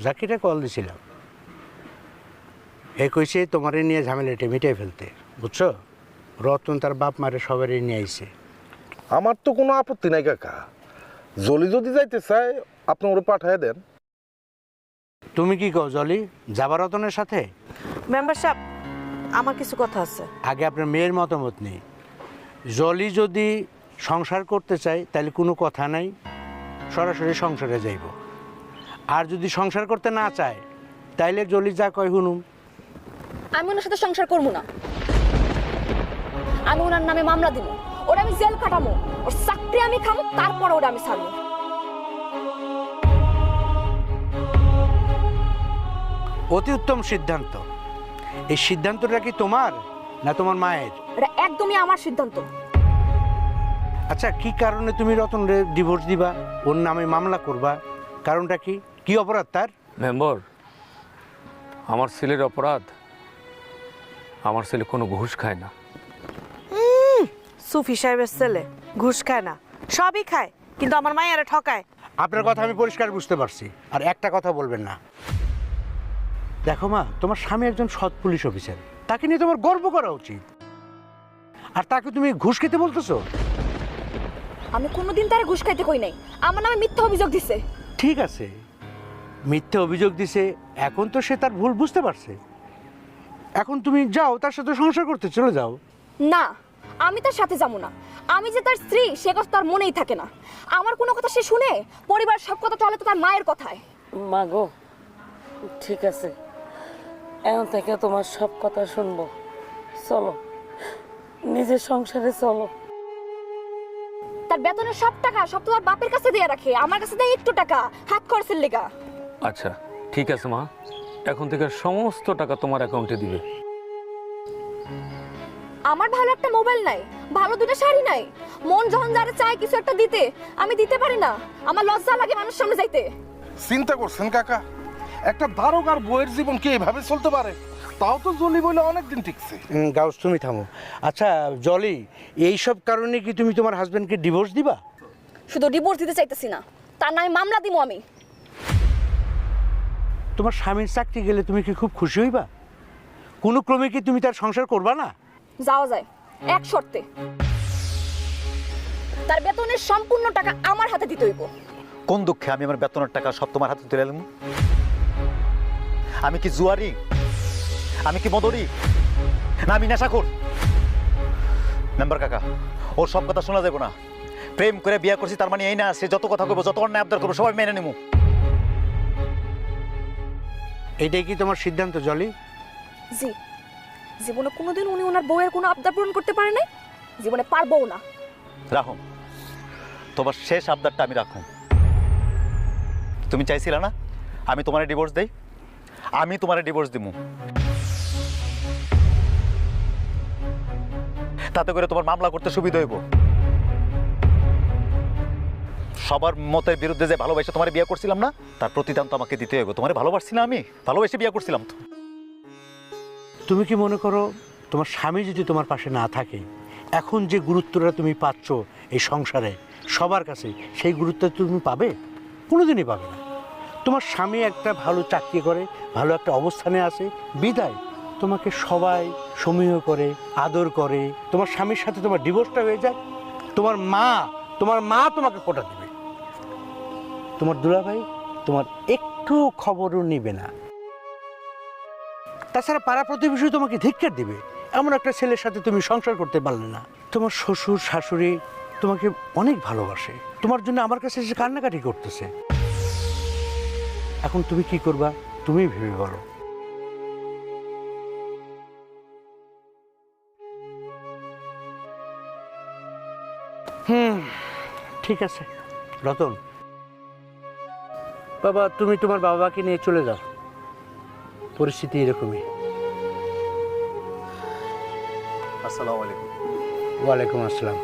জাকিরে call দিছিলাম, কইছে তোমারে নিয়ে ঝামেলাটা মিটাই ফেলতে, বুঝছো? রতন তার বাপ মারে সবারই নিয়ে আইছে। আমার তো কোনো আপত্তি নাই কাকা, জলি যদি যাইতে চায় আপনি ওরা পাঠায় দেন। তুমি কি কও জলি, যাবা রতনের সাথে? মেম্বার সাহেব, আমার কিছু কথা আছে। আগে আপনার মেয়ের মতামত নেই। জলি যদি সংসার করতে চায় তাহলে কোনো কথা নাই, সরাসরি সংসারে যাইব। আর যদি সংসার করতে না চায় তাইলে জলি যা কয় হুনুম। আমি ওনার সাথে সংসার করবো না, আমি ওনার নামে মামলা দিব, ওরা আমি জেল কাটামো, ওর চাকরি আমি খাবো, তারপর ওরা আমি ছাড়বো। অতি উত্তম সিদ্ধান্ত। এই সিদ্ধান্তটা কি তোমার না তোমার মায়ের? এটা একদমই আমার সিদ্ধান্ত। আচ্ছা, কি কারণে তুমি রতনরে ডিভোর্স দিবা, ওর নামে মামলা করবা? কারণটা কি? কি অপরাধ তার? মেম্বার, আমার ছেলের অপরাধ, আমার ছেলে কোনো ঘুষ খায় না। সুফি সাহেবের ছেলে ঘুষ খায় না, সবই খায়, কিন্তু আমার মায়েরা ঠকায়। আপনার কথা আমি পরিষ্কার বুঝতে পারছি, আর একটা কথা বলবেন না। দেখো মা, তোমার স্বামী একজন সৎ পুলিশ অফিসার, তাকে নিয়ে তোমার গর্ব করা উচিত। আর তাকে তুমি ঘুষ খেতে বলতেছো? আমি কোনোদিন তার ঘুষ খাইতে কই নাই, আমার নামে মিথ্যা অভিযোগ দিছে। ঠিক আছে, মিথ্যে অভিযোগ দিছে, এখন তো সে তার ভুল বুঝতে পারছে। এখন তুমি যাও, তার সাথে সংসার করতে চলে যাও। না, আমি তার সাথে যাবো না। আমি যে তার স্ত্রী সে কথা তার মনেই থাকে না। আমার কোনো কথা সে শুনে, পরিবার সব কথা চলে তো তার মায়ের কথায়। মা গো, ঠিক আছে, এখন থেকে তোমার সব কথা শুনবো। চলো, নিজের সংসারে চলো। তার বেতনের সব টাকা সব তো তার বাপের কাছে দিয়ে রাখে, আমার কাছে দেয় একটু টাকা হাত খরচের লেগা। আচ্ছা ঠিক আছে মা, এখন থেকে সমস্ত টাকা তোমার অ্যাকাউন্টে দিবে। আমার ভালো একটা মোবাইল নাই, ভালো দুটো শাড়ি নাই, মন যখন যারা চায় কিছু একটা দিতে, আমি দিতে পারি না। আমার লজ্জা লাগে মানুষের সামনে যাইতে। চিন্তা করছেন কাকা, একটা দারোগার বইয়ের জীবন কি এইভাবে চলতে পারে? তাও তো জলি বলে অনেকদিন টিকছে। গাউস, তুমি থামো। আচ্ছা জলি, এইসব কারণে কি তুমি তোমার হাজবেন্ডকে ডিভোর্স দিবা? শুধু ডিভোর্স দিতে চাইতেছি না, তার নামে মামলা দিব আমি। তোমার স্বামীর চাকরি গেলে তুমি কি খুব খুশি হইবা? কোনো ক্রমে কি তুমি তার সংসার করবা না? যাওয়া যায় এক শর্তে, তার বেতনের সম্পূর্ণ টাকা আমার হাতে দিতে হইব। কোন দুঃখে আমি আমার বেতনের টাকা সব তোমার হাতে তুলে এলাম? আমি কি জুয়ারি? আমি কি মদরি? না আমি নেশাখোর? মেম্বার কাকা, ওর সব কথা শোনা যাবে না। প্রেম করে বিয়ে করছি তার মানে এই না সে যত কথা কইব, যত অন্যায় আবদার করবো সবাই মেনে নেবো। এইটাই কি তোমার সিদ্ধান্ত জলি? জি, জীবনে কোনোদিন উনি ওনার বউয়ের কোনো আবদার পূরণ করতে পারে নাই, জীবনে পারবও না। রাখুন, তোমার শেষ আবদারটা আমি রাখুন। তুমি চাইছিলে না আমি তোমারে ডিভোর্স দেই? আমি তোমারে ডিভোর্স দিব। তাতে করে তোমার মামলা করতে সুবিধা হইব। সবার মতের বিরুদ্ধে যে ভালোবাসে তোমার বিয়ে করছিলাম না, তার প্রতিদান তো আমাকে দিতে হইব। তোমারে ভালোবাসছিলাম, আমি ভালোবেসে বিয়ে করছিলাম তো। তুমি কি মনে করো তোমার স্বামী যদি তোমার পাশে না থাকে, এখন যে গুরুত্বটা তুমি পাচ্ছ এই সংসারে সবার কাছে, সেই গুরুত্ব তুমি পাবে? কোনোদিনই পাবে না। তোমার স্বামী একটা ভালো চাকরি করে, ভালো একটা অবস্থানে আছে বিদায় তোমাকে সবাই সমীহ করে, আদর করে। তোমার স্বামীর সাথে তোমার ডিভোর্সটা হয়ে যায়, তোমার মা তোমাকে কোটা দেবে। তোমার দুলাভাই তোমার একটু খবরও নিবে না। তাছাড়া পাড়া প্রতিবেশী তোমাকে ধিক্কার দিবে, এমন একটা ছেলের সাথে তুমি সংসার করতে পারলে না। তোমার শ্বশুর শাশুড়ি তোমাকে অনেক ভালোবাসে, তোমার জন্য আমার কাছে এসে কান্নাকাটি করতেছে। এখন তুমি কি করবা তুমি ভেবে বলো। ঠিক আছে রতন, বাবা তুমি তোমার বাবাকে নিয়ে চলে যাও, পরিস্থিতি এরকমই। আসসালামু আলাইকুম। ওয়ালাইকুম আসসালাম।